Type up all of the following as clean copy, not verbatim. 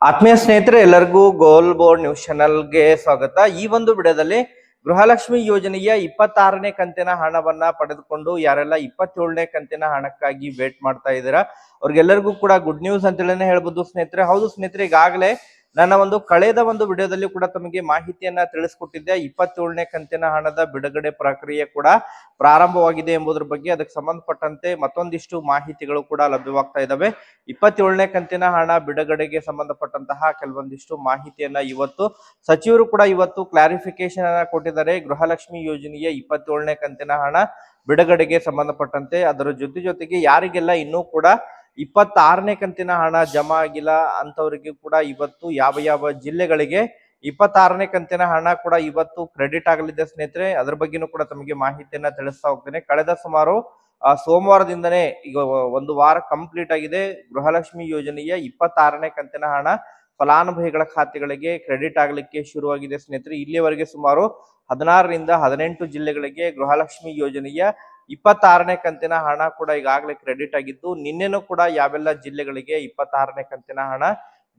ಆತ್ಮೀಯ ಸ್ನೇಹಿತರೆ, ಎಲ್ಲರಿಗೂ ಗೋಲ್ ಬೋರ್ಡ್ ನ್ಯೂಸ್ ಚಾನಲ್ಗೆ ಸ್ವಾಗತ. ಈ ಒಂದು ವಿಡಿಯೋದಲ್ಲಿ ಗೃಹಲಕ್ಷ್ಮಿ ಯೋಜನೆಯ 26ನೇ ಕಂತಿನ ಹಣವನ್ನ ಪಡೆದುಕೊಂಡು ಯಾರೆಲ್ಲ 27ನೇ ಕಂತಿನ ಹಣಕ್ಕಾಗಿ ವೇಟ್ ಮಾಡ್ತಾ ಇದ್ದೀರಾ ಅವ್ರಿಗೆಲ್ಲರಿಗೂ ಕೂಡ ಗುಡ್ ನ್ಯೂಸ್ ಅಂತೇಳಿ ಹೇಳ್ಬೋದು ಸ್ನೇಹಿತರೆ. ಹೌದು ಸ್ನೇಹಿತರೆ, ಈಗಾಗಲೇ ನನ್ನ ಕಳೆದ ಒಂದು ವಿಡಿಯೋದಲ್ಲಿ ಕೂಡ ತಮಗೆ ಮಾಹಿತಿಯನ್ನ ತಿಳಿಸ್ಕೊಟ್ಟಿದ್ದೆ. 27ನೇ ಕಂತಿನ ಹಣದ ಬಿಡುಗಡೆ ಪ್ರಕ್ರಿಯೆ ಕೂಡ ಪ್ರಾರಂಭವಾಗಿದೆ ಎಂಬುದರ ಬಗ್ಗೆ. ಅದಕ್ಕೆ ಸಂಬಂಧಪಟ್ಟಂತೆ ಮತ್ತೊಂದಿಷ್ಟು ಮಾಹಿತಿಗಳು ಕೂಡ ಲಭ್ಯವಾಗ್ತಾ ಇದ್ದಾವೆ. 27ನೇ ಕಂತಿನ ಹಣ ಬಿಡುಗಡೆಗೆ ಸಂಬಂಧಪಟ್ಟಂತಹ ಕೆಲವೊಂದಿಷ್ಟು ಮಾಹಿತಿಯನ್ನ ಇವತ್ತು ಸಚಿವರು ಕೂಡ ಕ್ಲಾರಿಫಿಕೇಶನ್ ಅನ್ನ ಕೊಟ್ಟಿದ್ದಾರೆ. ಗೃಹಲಕ್ಷ್ಮಿ ಯೋಜನೆಯ 27ನೇ ಕಂತಿನ ಹಣ ಬಿಡುಗಡೆಗೆ ಸಂಬಂಧಪಟ್ಟಂತೆ ಅದರ ಜೊತೆಗೆ ಯಾರಿಗೆಲ್ಲ ಇನ್ನೂ ಕೂಡ 26ನೇ ಕಂತಿನ ಹಣ ಜಮಾ ಆಗಿಲ್ಲ ಅಂತವರಿಗೆ ಕೂಡ ಇವತ್ತು ಯಾವ ಜಿಲ್ಲೆಗಳಿಗೆ 26ನೇ ಕಂತಿನ ಹಣ ಕೂಡ ಇವತ್ತು ಕ್ರೆಡಿಟ್ ಆಗಲಿದೆ ಸ್ನೇಹಿತರೆ. ಅದ್ರ ಬಗ್ಗೆನೂ ಕೂಡ ತಮಗೆ ಮಾಹಿತಿಯನ್ನ ತಿಳಿಸ್ತಾ ಹೋಗ್ತೇನೆ. ಕಳೆದ ಸುಮಾರು ಸೋಮವಾರದಿಂದನೇ ಈಗ ಒಂದು ವಾರ ಕಂಪ್ಲೀಟ್ ಆಗಿದೆ. ಗೃಹಲಕ್ಷ್ಮಿ ಯೋಜನೆಯ 26ನೇ ಕಂತಿನ ಹಣ ಫಲಾನುಭವಿಗಳ ಖಾತೆಗಳಿಗೆ ಕ್ರೆಡಿಟ್ ಆಗಲಿಕ್ಕೆ ಶುರುವಾಗಿದೆ ಸ್ನೇಹಿತರೆ. ಇಲ್ಲಿಯವರೆಗೆ ಸುಮಾರು 16ರಿಂದ 18 ಜಿಲ್ಲೆಗಳಿಗೆ ಗೃಹಲಕ್ಷ್ಮಿ ಯೋಜನೆಯ 26ನೇ ಕಂತಿನ ಹಣ ಕೂಡ ಈಗಾಗಲೇ ಕ್ರೆಡಿಟ್ ಆಗಿದ್ದು, ನಿನ್ನೆನೂ ಕೂಡ ಯಾವೆಲ್ಲ ಜಿಲ್ಲೆಗಳಿಗೆ 26ನೇ ಕಂತಿನ ಹಣ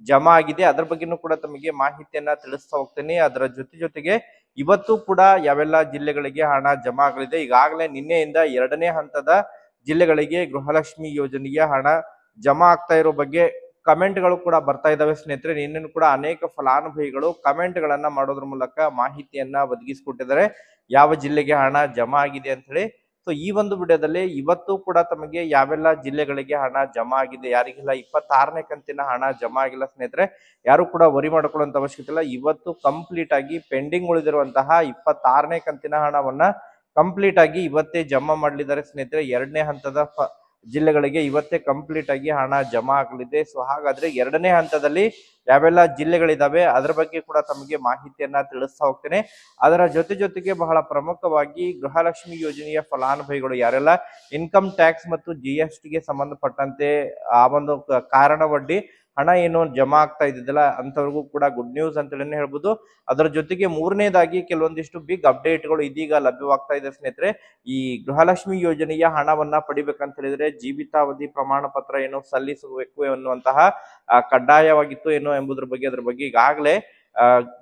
ಜಮಾ ಆಗಿದೆ ಅದ್ರ ಬಗ್ಗೆನೂ ಕೂಡ ತಮಗೆ ಮಾಹಿತಿಯನ್ನ ತಿಳಿಸ್ತಾ ಹೋಗ್ತೇನೆ. ಅದರ ಜೊತೆಗೆ ಇವತ್ತು ಕೂಡ ಯಾವೆಲ್ಲ ಜಿಲ್ಲೆಗಳಿಗೆ ಹಣ ಜಮಾ ಆಗಲಿದೆ. ಈಗಾಗಲೇ ನಿನ್ನೆಯಿಂದ 2ನೇ ಹಂತದ ಜಿಲ್ಲೆಗಳಿಗೆ ಗೃಹಲಕ್ಷ್ಮಿ ಯೋಜನೆಯ ಹಣ ಜಮಾ ಆಗ್ತಾ ಇರೋ ಬಗ್ಗೆ ಕಮೆಂಟ್ಗಳು ಕೂಡ ಬರ್ತಾ ಇದಾವೆ ಸ್ನೇಹಿತರೆ. ನಿನ್ನೆ ಕೂಡ ಅನೇಕ ಫಲಾನುಭವಿಗಳು ಕಮೆಂಟ್ ಗಳನ್ನ ಮಾಡೋದ್ರ ಮೂಲಕ ಮಾಹಿತಿಯನ್ನ ಒದಗಿಸಿಕೊಟ್ಟಿದ್ದಾರೆ ಯಾವ ಜಿಲ್ಲೆಗೆ ಹಣ ಜಮಾ ಆಗಿದೆ ಅಂತ ಹೇಳಿ. ಸೊ ಈ ಒಂದು ವಿಡಿಯೋದಲ್ಲಿ ಇವತ್ತು ಕೂಡ ತಮಗೆ ಯಾವೆಲ್ಲ ಜಿಲ್ಲೆಗಳಿಗೆ ಹಣ ಜಮಾ ಆಗಿದೆ, ಯಾರಿಗೆಲ್ಲ 26ನೇ ಕಂತಿನ ಹಣ ಜಮಾ ಆಗಿಲ್ಲ ಸ್ನೇಹಿತರೆ, ಯಾರು ಕೂಡ ವರಿ ಮಾಡ್ಕೊಳ್ಳುವಂತ ಅವಶ್ಯಕತೆ ಇಲ್ಲ. ಇವತ್ತು ಕಂಪ್ಲೀಟ್ ಆಗಿ ಪೆಂಡಿಂಗ್ ಉಳಿದಿರುವಂತಹ 26ನೇ ಕಂತಿನ ಹಣವನ್ನ ಕಂಪ್ಲೀಟ್ ಆಗಿ ಇವತ್ತೇ ಜಮಾ ಮಾಡಲಿದ್ದಾರೆ ಸ್ನೇಹಿತರೆ. 2ನೇ ಹಂತದ ಜಿಲ್ಲೆಗಳಿಗೆ ಇವತ್ತೇ ಕಂಪ್ಲೀಟ್ ಆಗಿ ಹಣ ಜಮಾ ಆಗಲಿದೆ. ಸೊ ಹಾಗಾದ್ರೆ 2ನೇ ಹಂತದಲ್ಲಿ ಯಾವೆಲ್ಲ ಜಿಲ್ಲೆಗಳಿದಾವೆ ಅದರ ಬಗ್ಗೆ ಕೂಡ ತಮಗೆ ಮಾಹಿತಿಯನ್ನ ತಿಳಿಸ್ತಾ ಹೋಗ್ತೇನೆ. ಅದರ ಜೊತೆಗೆ ಬಹಳ ಪ್ರಮುಖವಾಗಿ ಗೃಹಲಕ್ಷ್ಮಿ ಯೋಜನೆಯ ಫಲಾನುಭವಿಗಳು ಯಾರೆಲ್ಲ ಇನ್ಕಮ್ ಟ್ಯಾಕ್ಸ್ ಮತ್ತು GST ಗೆ ಸಂಬಂಧಪಟ್ಟಂತೆ ಆ ಒಂದು ಕಾರಣವಡ್ಡಿ ಹಣ ಏನು ಜಮಾ ಆಗ್ತಾ ಇದ್ದಿದ್ದಲ್ಲ ಅಂತವ್ರಿಗೂ ಕೂಡ ಗುಡ್ ನ್ಯೂಸ್ ಅಂತೇಳಿ ಹೇಳ್ಬೋದು. ಅದರ ಜೊತೆಗೆ ಮೂರನೇದಾಗಿ ಕೆಲವೊಂದಿಷ್ಟು ಬಿಗ್ ಅಪ್ಡೇಟ್ಗಳು ಇದೀಗ ಲಭ್ಯವಾಗ್ತಾ ಇದೆ ಸ್ನೇಹಿತರೆ. ಈ ಗೃಹಲಕ್ಷ್ಮಿ ಯೋಜನೆಯ ಹಣವನ್ನ ಪಡಿಬೇಕಂತ ಹೇಳಿದ್ರೆ ಜೀವಿತಾವಧಿ ಪ್ರಮಾಣ ಪತ್ರ ಏನು ಸಲ್ಲಿಸಬೇಕು ಎನ್ನುವಂತಹ ಕಡ್ಡಾಯವಾಗಿತ್ತು ಏನೋ ಎಂಬುದ್ರ ಬಗ್ಗೆ ಅದ್ರ ಬಗ್ಗೆ ಈಗಾಗಲೇ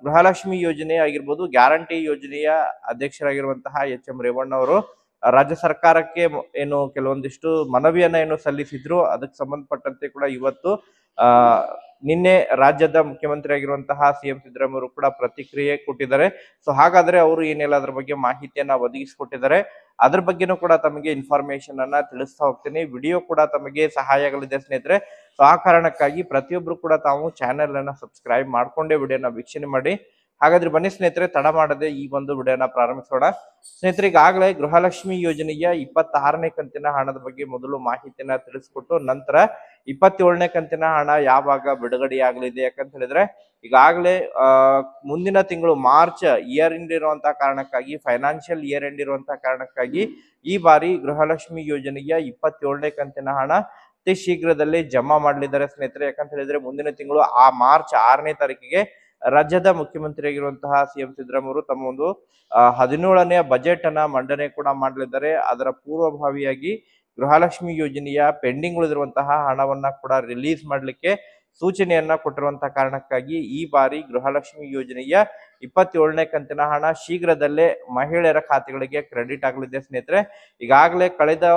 ಗೃಹಲಕ್ಷ್ಮಿ ಯೋಜನೆ ಆಗಿರ್ಬೋದು, ಗ್ಯಾರಂಟಿ ಯೋಜನೆಯ ಅಧ್ಯಕ್ಷರಾಗಿರುವಂತಹ HM ರೇವಣ್ಣ ಅವರು ರಾಜ್ಯ ಸರ್ಕಾರಕ್ಕೆ ಏನು ಕೆಲವೊಂದಿಷ್ಟು ಮನವಿಯನ್ನ ಏನು ಸಲ್ಲಿಸಿದ್ರು. ಅದಕ್ಕೆ ಸಂಬಂಧಪಟ್ಟಂತೆ ಕೂಡ ಇವತ್ತು ನಿನ್ನೆ ರಾಜ್ಯದ ಮುಖ್ಯಮಂತ್ರಿ ಆಗಿರುವಂತಹ CM ಸಿದ್ದರಾಮಯ್ಯ ಅವರು ಕೂಡ ಪ್ರತಿಕ್ರಿಯೆ ಕೊಟ್ಟಿದ್ದಾರೆ. ಸೊ ಹಾಗಾದ್ರೆ ಅವರು ಏನೆಲ್ಲ ಅದ್ರ ಬಗ್ಗೆ ಮಾಹಿತಿಯನ್ನ ಒದಗಿಸಿಕೊಟ್ಟಿದ್ದಾರೆ ಅದ್ರ ಬಗ್ಗೆನೂ ಕೂಡ ತಮಗೆ ಇನ್ಫಾರ್ಮೇಶನ್ ಅನ್ನ ತಿಳಿಸ್ತಾ ಹೋಗ್ತೀನಿ. ವಿಡಿಯೋ ಕೂಡ ತಮಗೆ ಸಹಾಯ ಆಗಲಿದೆ ಸ್ನೇಹಿತರೆ. ಸೊ ಆ ಕಾರಣಕ್ಕಾಗಿ ಪ್ರತಿಯೊಬ್ರು ಕೂಡ ತಾವು ಚಾನೆಲ್ ಅನ್ನ ಸಬ್ಸ್ಕ್ರೈಬ್ ಮಾಡ್ಕೊಂಡೇ ವಿಡಿಯೋನ ವೀಕ್ಷಣೆ ಮಾಡಿ. ಹಾಗಾದ್ರೆ ಬನ್ನಿ ಸ್ನೇಹಿತರೆ, ತಡ ಮಾಡದೆ ಈ ಒಂದು ವಿಡಿಯೋನ ಪ್ರಾರಂಭಿಸೋಣ. ಸ್ನೇಹಿತರೆ, ಈಗಾಗಲೇ ಗೃಹಲಕ್ಷ್ಮಿ ಯೋಜನೆಯ 26ನೇ ಕಂತಿನ ಹಣದ ಬಗ್ಗೆ ಮೊದಲು ಮಾಹಿತಿಯನ್ನ ತಿಳಿಸ್ಕೊಟ್ಟು ನಂತರ 27ನೇ ಕಂತಿನ ಹಣ ಯಾವಾಗ ಬಿಡುಗಡೆ ಆಗಲಿದೆ ಯಾಕಂತ ಹೇಳಿದ್ರೆ ಈಗಾಗಲೇ ಮುಂದಿನ ತಿಂಗಳು ಮಾರ್ಚ್ ಇಯರ್ ಎಂಡ್ ಇರುವಂತಹ ಕಾರಣಕ್ಕಾಗಿ, ಫೈನಾನ್ಷಿಯಲ್ ಇಯರ್ ಎಂಡ್ ಇರುವಂತಹ ಕಾರಣಕ್ಕಾಗಿ ಈ ಬಾರಿ ಗೃಹಲಕ್ಷ್ಮಿ ಯೋಜನೆಯ 27ನೇ ಕಂತಿನ ಹಣ ಅತಿ ಶೀಘ್ರದಲ್ಲೇ ಜಮಾ ಮಾಡಲಿದ್ದಾರೆ ಸ್ನೇಹಿತರೆ. ಯಾಕಂತ ಹೇಳಿದ್ರೆ ಮುಂದಿನ ತಿಂಗಳು ಮಾರ್ಚ್ 6ನೇ ತಾರೀಕಿಗೆ ರಾಜ್ಯದ ಮುಖ್ಯಮಂತ್ರಿ ಆಗಿರುವಂತಹ CM ಸಿದ್ದರಾಮಯ್ಯ ಅವರು ತಮ್ಮ ಒಂದು 17ನೇ ಬಜೆಟ್ ಅನ್ನ ಮಂಡನೆ ಕೂಡ ಮಾಡಲಿದ್ದಾರೆ. ಅದರ ಪೂರ್ವಭಾವಿಯಾಗಿ ಗೃಹಲಕ್ಷ್ಮಿ ಯೋಜನೆಯ ಪೆಂಡಿಂಗ್ ಉಳಿದಿರುವಂತಹ ಹಣವನ್ನ ಕೂಡ ರಿಲೀಸ್ ಮಾಡ್ಲಿಕ್ಕೆ ಸೂಚನೆಯನ್ನ ಕೊಟ್ಟಿರುವಂತಹ ಕಾರಣಕ್ಕಾಗಿ ಈ ಬಾರಿ ಗೃಹಲಕ್ಷ್ಮಿ ಯೋಜನೆಯ 27ನೇ ಕಂತಿನ ಹಣ ಶೀಘ್ರದಲ್ಲೇ ಮಹಿಳೆಯರ ಖಾತೆಗಳಿಗೆ ಕ್ರೆಡಿಟ್ ಆಗಲಿದೆ ಸ್ನೇಹಿತರೆ. ಈಗಾಗಲೇ ಕಳೆದ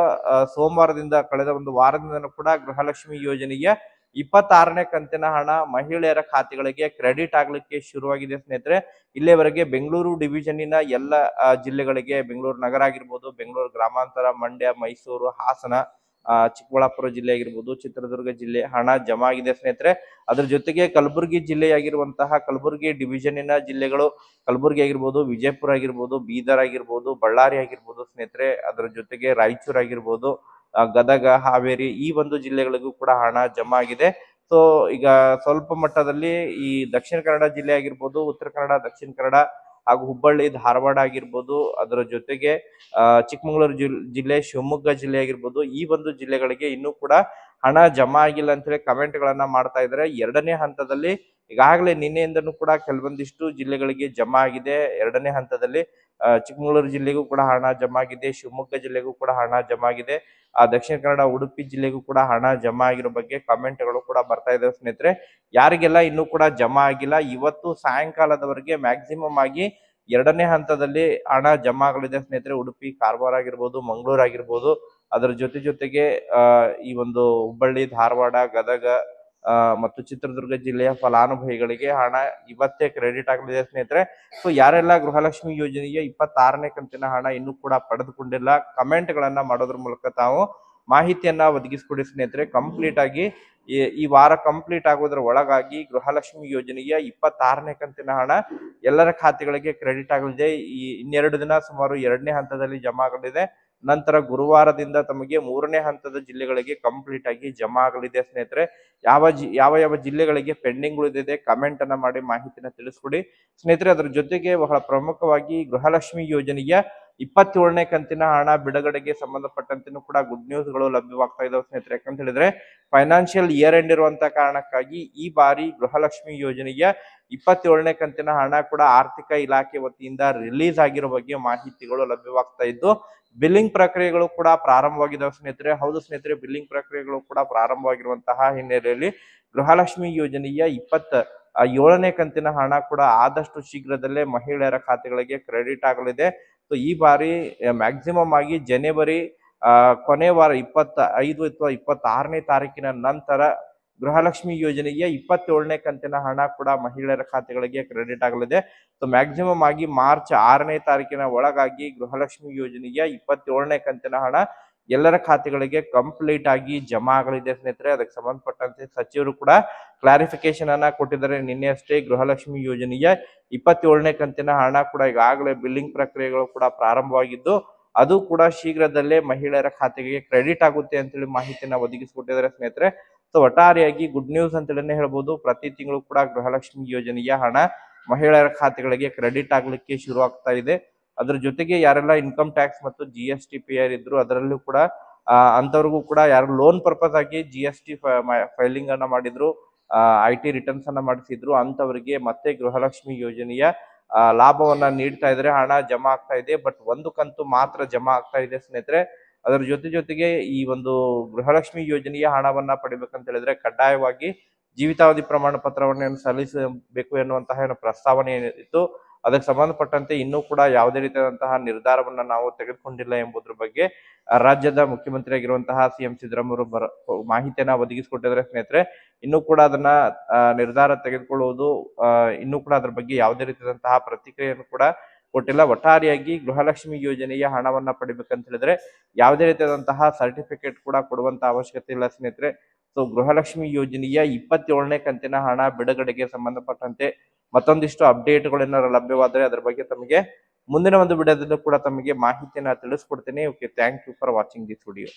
ಸೋಮವಾರದಿಂದ ಕಳೆದ ಒಂದು ವಾರದಿಂದ ಕೂಡ ಗೃಹಲಕ್ಷ್ಮಿ ಯೋಜನೆಯ 26ನೇ ಕಂತಿನ ಹಣ ಮಹಿಳೆಯರ ಖಾತೆಗಳಿಗೆ ಕ್ರೆಡಿಟ್ ಆಗ್ಲಿಕ್ಕೆ ಶುರುವಾಗಿದೆ ಸ್ನೇಹಿತರೆ. ಇಲ್ಲಿಯವರೆಗೆ ಬೆಂಗಳೂರು ಡಿವಿಷನ್ನಿನ ಎಲ್ಲ ಜಿಲ್ಲೆಗಳಿಗೆ, ಬೆಂಗಳೂರು ನಗರ ಆಗಿರ್ಬೋದು, ಬೆಂಗಳೂರು ಗ್ರಾಮಾಂತರ, ಮಂಡ್ಯ, ಮೈಸೂರು, ಹಾಸನ, ಚಿಕ್ಕಬಳ್ಳಾಪುರ ಜಿಲ್ಲೆ ಆಗಿರ್ಬೋದು, ಚಿತ್ರದುರ್ಗ ಜಿಲ್ಲೆ ಹಣ ಜಮಾ ಆಗಿದೆ ಸ್ನೇಹಿತರೆ. ಅದ್ರ ಜೊತೆಗೆ ಕಲಬುರಗಿ ಜಿಲ್ಲೆಯಾಗಿರುವಂತಹ ಕಲಬುರಗಿ ಡಿವಿಷನ್ನಿನ ಜಿಲ್ಲೆಗಳು ಕಲಬುರಗಿ ಆಗಿರ್ಬೋದು, ವಿಜಯಪುರ ಆಗಿರ್ಬೋದು, ಬೀದರ್ ಆಗಿರ್ಬೋದು, ಬಳ್ಳಾರಿ ಆಗಿರ್ಬೋದು ಸ್ನೇಹಿತರೆ. ಅದರ ಜೊತೆಗೆ ರಾಯಚೂರು ಆಗಿರ್ಬೋದು, ಗದಗ, ಹಾವೇರಿ ಈ ಒಂದು ಜಿಲ್ಲೆಗಳಿಗೂ ಕೂಡ ಹಣ ಜಮಾ ಆಗಿದೆ. ಸೊ ಈಗ ಸ್ವಲ್ಪ ಮಟ್ಟದಲ್ಲಿ ಈ ದಕ್ಷಿಣ ಕನ್ನಡ ಜಿಲ್ಲೆ ಆಗಿರ್ಬೋದು, ಉತ್ತರ ಕನ್ನಡ, ದಕ್ಷಿಣ ಕನ್ನಡ ಹಾಗೂ ಹುಬ್ಬಳ್ಳಿ, ಧಾರವಾಡ ಆಗಿರ್ಬೋದು, ಅದರ ಜೊತೆಗೆ ಚಿಕ್ಕಮಗಳೂರು ಜಿಲ್ಲೆ, ಶಿವಮೊಗ್ಗ ಜಿಲ್ಲೆ ಆಗಿರ್ಬೋದು, ಈ ಒಂದು ಜಿಲ್ಲೆಗಳಿಗೆ ಇನ್ನೂ ಕೂಡ ಹಣ ಜಮಾ ಆಗಿಲ್ಲ ಅಂತ ಹೇಳಿ ಕಮೆಂಟ್ ಗಳನ್ನ ಮಾಡ್ತಾ ಇದ್ದಾರೆ. 2ನೇ ಹಂತದಲ್ಲಿ ಈಗಾಗಲೇ ನಿನ್ನೆಯಿಂದನೂ ಕೂಡ ಕೆಲವೊಂದಿಷ್ಟು ಜಿಲ್ಲೆಗಳಿಗೆ ಜಮಾ ಆಗಿದೆ 2ನೇ ಹಂತದಲ್ಲಿ. ಚಿಕ್ಕಮಗಳೂರು ಜಿಲ್ಲೆಗೂ ಕೂಡ ಹಣ ಜಮಾ ಆಗಿದೆ, ಶಿವಮೊಗ್ಗ ಜಿಲ್ಲೆಗೂ ಕೂಡ ಹಣ ಜಮಾ ಆಗಿದೆ, ದಕ್ಷಿಣ ಕನ್ನಡ ಉಡುಪಿ ಜಿಲ್ಲೆಗೂ ಕೂಡ ಹಣ ಜಮಾ ಆಗಿರೋ ಬಗ್ಗೆ ಕಮೆಂಟ್ಗಳು ಕೂಡ ಬರ್ತಾ ಇದಾವೆ ಸ್ನೇಹಿತರೆ. ಯಾರಿಗೆಲ್ಲ ಇನ್ನೂ ಕೂಡ ಜಮಾ ಆಗಿಲ್ಲ, ಇವತ್ತು ಸಾಯಂಕಾಲದವರೆಗೆ ಮ್ಯಾಕ್ಸಿಮಮ್ ಆಗಿ 2ನೇ ಹಂತದಲ್ಲಿ ಹಣ ಜಮಾ ಆಗಲಿದೆ ಸ್ನೇಹಿತರೆ. ಉಡುಪಿ, ಕಾರವಾರ ಆಗಿರ್ಬೋದು, ಮಂಗಳೂರು ಆಗಿರ್ಬೋದು, ಅದರ ಜೊತೆಗೆ ಈ ಒಂದು ಹುಬ್ಬಳ್ಳಿ, ಧಾರವಾಡ, ಗದಗ ಮತ್ತು ಚಿತ್ರದುರ್ಗ ಜಿಲ್ಲೆಯ ಫಲಾನುಭವಿಗಳಿಗೆ ಹಣ ಇವತ್ತೇ ಕ್ರೆಡಿಟ್ ಆಗಲಿದೆ ಸ್ನೇಹಿತರೆ. ಸೊ ಯಾರೆಲ್ಲ ಗೃಹಲಕ್ಷ್ಮಿ ಯೋಜನೆಯ 26ನೇ ಕಂತಿನ ಹಣ ಇನ್ನೂ ಕೂಡ ಪಡೆದುಕೊಂಡಿಲ್ಲ, ಕಮೆಂಟ್ ಗಳನ್ನ ಮಾಡೋದ್ರ ಮೂಲಕ ತಾವು ಮಾಹಿತಿಯನ್ನ ಒದಗಿಸಿಕೊಡಿ ಸ್ನೇಹಿತರೆ. ಕಂಪ್ಲೀಟ್ ಆಗಿ ಈ ವಾರ ಕಂಪ್ಲೀಟ್ ಆಗೋದ್ರ ಒಳಗಾಗಿ ಗೃಹಲಕ್ಷ್ಮಿ ಯೋಜನೆಯ 26ನೇ ಕಂತಿನ ಹಣ ಎಲ್ಲರ ಖಾತೆಗಳಿಗೆ ಕ್ರೆಡಿಟ್ ಆಗಲಿದೆ. ಇನ್ನೆರಡು ದಿನ ಸುಮಾರು 2ನೇ ಹಂತದಲ್ಲಿ ಜಮಾ ಆಗಲಿದೆ. ನಂತರ ಗುರುವಾರದಿಂದ ತಮಗೆ 3ನೇ ಹಂತದ ಜಿಲ್ಲೆಗಳಿಗೆ ಕಂಪ್ಲೀಟ್ ಆಗಿ ಜಮಾ ಆಗಲಿದೆ ಸ್ನೇಹಿತರೆ. ಯಾವ ಜಿಲ್ಲೆಗಳಿಗೆ ಪೆಂಡಿಂಗ್ ಉಳಿದಿದೆ ಕಮೆಂಟ್ ಅನ್ನ ಮಾಡಿ ಮಾಹಿತಿನ ತಿಳಿಸ್ಕೊಡಿ ಸ್ನೇಹಿತರೆ. ಅದರ ಜೊತೆಗೆ ಬಹಳ ಪ್ರಮುಖವಾಗಿ ಗೃಹಲಕ್ಷ್ಮಿ ಯೋಜನೆಯ 27ನೇ ಕಂತಿನ ಹಣ ಬಿಡುಗಡೆಗೆ ಸಂಬಂಧಪಟ್ಟಂತೆ ಕೂಡ ಗುಡ್ ನ್ಯೂಸ್ ಗಳು ಲಭ್ಯವಾಗ್ತಾ ಇದಾವೆ ಸ್ನೇಹಿತರೆ. ಯಾಕಂತ ಹೇಳಿದ್ರೆ ಫೈನಾನ್ಷಿಯಲ್ ಇಯರ್ ಎಂಡ್ ಇರುವಂತ ಕಾರಣಕ್ಕಾಗಿ ಈ ಬಾರಿ ಗೃಹಲಕ್ಷ್ಮಿ ಯೋಜನೆಯ 27ನೇ ಕಂತಿನ ಹಣ ಕೂಡ ಆರ್ಥಿಕ ಇಲಾಖೆ ವತಿಯಿಂದ ರಿಲೀಸ್ ಆಗಿರೋ ಬಗ್ಗೆ ಮಾಹಿತಿಗಳು ಲಭ್ಯವಾಗ್ತಾ ಇದ್ದು, ಬಿಲ್ಲಿಂಗ್ ಪ್ರಕ್ರಿಯೆಗಳು ಕೂಡ ಪ್ರಾರಂಭವಾಗಿದ್ದಾವೆ ಸ್ನೇಹಿತರೆ. ಹೌದು ಸ್ನೇಹಿತರೆ, ಬಿಲ್ಲಿಂಗ್ ಪ್ರಕ್ರಿಯೆಗಳು ಕೂಡ ಪ್ರಾರಂಭವಾಗಿರುವಂತಹ ಹಿನ್ನೆಲೆಯಲ್ಲಿ ಗೃಹಲಕ್ಷ್ಮಿ ಯೋಜನೆಯ 27ನೇ ಕಂತಿನ ಹಣ ಕೂಡ ಆದಷ್ಟು ಶೀಘ್ರದಲ್ಲೇ ಮಹಿಳೆಯರ ಖಾತೆಗಳಿಗೆ ಕ್ರೆಡಿಟ್ ಆಗಲಿದೆ. ಸೊ ಈ ಬಾರಿ ಮ್ಯಾಕ್ಸಿಮಮ್ ಆಗಿ ಜನವರಿ ಕೊನೆ ವಾರ 25 ಅಥವಾ 26ನೇ ತಾರೀಕಿನ ನಂತರ ಗೃಹಲಕ್ಷ್ಮಿ ಯೋಜನೆಯ 27ನೇ ಕಂತಿನ ಹಣ ಕೂಡ ಮಹಿಳೆಯರ ಖಾತೆಗಳಿಗೆ ಕ್ರೆಡಿಟ್ ಆಗಲಿದೆ. ಸೊ ಮ್ಯಾಕ್ಸಿಮಮ್ ಆಗಿ ಮಾರ್ಚ್ 6ನೇ ತಾರೀಕಿನ ಒಳಗಾಗಿ ಗೃಹಲಕ್ಷ್ಮಿ ಯೋಜನೆಯ 27ನೇ ಕಂತಿನ ಹಣ ಎಲ್ಲರ ಖಾತೆಗಳಿಗೆ ಕಂಪ್ಲೀಟ್ ಆಗಿ ಜಮಾ ಆಗಲಿದೆ ಸ್ನೇಹಿತರೆ. ಅದಕ್ಕೆ ಸಂಬಂಧಪಟ್ಟಂತೆ ಸಚಿವರು ಕೂಡ ಕ್ಲಾರಿಫಿಕೇಶನ್ ಅನ್ನ ಕೊಟ್ಟಿದ್ದಾರೆ. ನಿನ್ನೆ ಅಷ್ಟೇ ಗೃಹಲಕ್ಷ್ಮಿ ಯೋಜನೆಯ 27ನೇ ಕಂತಿನ ಹಣ ಕೂಡ ಈಗಾಗಲೇ ಬಿಲ್ಲಿಂಗ್ ಪ್ರಕ್ರಿಯೆಗಳು ಕೂಡ ಪ್ರಾರಂಭವಾಗಿದ್ದು, ಅದು ಕೂಡ ಶೀಘ್ರದಲ್ಲೇ ಮಹಿಳೆಯರ ಖಾತೆಗೆ ಕ್ರೆಡಿಟ್ ಆಗುತ್ತೆ ಅಂತೇಳಿ ಮಾಹಿತಿನ ಒದಗಿಸಿಕೊಟ್ಟಿದ್ದಾರೆ ಸ್ನೇಹಿತರೆ. ಸೊ ಒಟ್ಟಾರೆಯಾಗಿ ಗುಡ್ ನ್ಯೂಸ್ ಅಂತೇಳಿ ಹೇಳ್ಬೋದು. ಪ್ರತಿ ತಿಂಗಳು ಕೂಡ ಗೃಹಲಕ್ಷ್ಮಿ ಯೋಜನೆಯ ಹಣ ಮಹಿಳೆಯರ ಖಾತೆಗಳಿಗೆ ಕ್ರೆಡಿಟ್ ಆಗ್ಲಿಕ್ಕೆ ಶುರು ಆಗ್ತಾ ಇದೆ. ಅದ್ರ ಜೊತೆಗೆ ಯಾರೆಲ್ಲ ಇನ್ಕಮ್ ಟ್ಯಾಕ್ಸ್ ಮತ್ತು GST ಪೇಯರ್ ಇದ್ರು ಅದರಲ್ಲೂ ಕೂಡ ಅಂತವ್ರಿಗೂ ಕೂಡ ಯಾರು ಲೋನ್ ಪರ್ಪಸ್ ಆಗಿ GST ಫೈಲಿಂಗ್ ಅನ್ನ ಮಾಡಿದ್ರು, IT ರಿಟರ್ನ್ಸ್ ಅನ್ನ ಮಾಡಿಸಿದ್ರು ಅಂತವರಿಗೆ ಮತ್ತೆ ಗೃಹಲಕ್ಷ್ಮಿ ಯೋಜನೆಯ ಲಾಭವನ್ನ ನೀಡ್ತಾ ಇದ್ರೆ, ಹಣ ಜಮಾ ಆಗ್ತಾ ಇದೆ. ಬಟ್ ಒಂದು ಕಂತು ಮಾತ್ರ ಜಮಾ ಆಗ್ತಾ ಇದೆ ಸ್ನೇಹಿತರೆ. ಅದರ ಜೊತೆಗೆ ಈ ಒಂದು ಗೃಹಲಕ್ಷ್ಮಿ ಯೋಜನೆಯ ಹಣವನ್ನ ಪಡಿಬೇಕಂತ ಹೇಳಿದ್ರೆ ಕಡ್ಡಾಯವಾಗಿ ಜೀವಿತಾವಧಿ ಪ್ರಮಾಣ ಪತ್ರವನ್ನು ಸಲ್ಲಿಸಬೇಕು ಎನ್ನುವಂತಹ ಪ್ರಸ್ತಾವನೆ ಇತ್ತು. ಅದಕ್ಕೆ ಸಂಬಂಧಪಟ್ಟಂತೆ ಇನ್ನೂ ಕೂಡ ಯಾವುದೇ ರೀತಿಯಾದಂತಹ ನಿರ್ಧಾರವನ್ನ ನಾವು ತೆಗೆದುಕೊಂಡಿಲ್ಲ ಎಂಬುದ್ರ ಬಗ್ಗೆ ರಾಜ್ಯದ ಮುಖ್ಯಮಂತ್ರಿ ಆಗಿರುವಂತಹ CM ಸಿದ್ದರಾಮಯ್ಯ ಮಾಹಿತಿಯನ್ನ ಒದಗಿಸಿಕೊಟ್ಟಿದ್ದಾರೆ ಸ್ನೇಹಿತರೆ. ಇನ್ನೂ ಕೂಡ ಅದನ್ನ ನಿರ್ಧಾರ ತೆಗೆದುಕೊಳ್ಳುವುದು, ಇನ್ನೂ ಕೂಡ ಅದ್ರ ಬಗ್ಗೆ ಯಾವುದೇ ರೀತಿಯಾದಂತಹ ಪ್ರತಿಕ್ರಿಯೆಯನ್ನು ಕೂಡ ಕೊಟ್ಟಿಲ್ಲ. ಒಟ್ಟಾರೆಯಾಗಿ ಗೃಹಲಕ್ಷ್ಮಿ ಯೋಜನೆಯ ಹಣವನ್ನ ಪಡಿಬೇಕಂತ ಹೇಳಿದ್ರೆ ಯಾವುದೇ ರೀತಿಯಾದಂತಹ ಸರ್ಟಿಫಿಕೇಟ್ ಕೂಡ ಕೊಡುವಂತ ಅವಶ್ಯಕತೆ ಇಲ್ಲ ಸ್ನೇಹಿತರೆ. ಸೊ ಗೃಹಲಕ್ಷ್ಮಿ ಯೋಜನೆಯ 27ನೇ ಕಂತಿನ ಹಣ ಬಿಡುಗಡೆಗೆ ಸಂಬಂಧಪಟ್ಟಂತೆ ಮತ್ತೊಂದಿಷ್ಟು ಅಪ್ಡೇಟ್ಗಳು ಏನಾದ್ರು ಲಭ್ಯವಾದರೆ ಅದರ ಬಗ್ಗೆ ತಮಗೆ ಮುಂದಿನ ಒಂದು ವಿಡಿಯೋದಲ್ಲೂ ಕೂಡ ತಮಗೆ ಮಾಹಿತಿಯನ್ನ ತಿಳಿಸ್ಕೊಡ್ತೀನಿ. Okay, thank you for watching this video.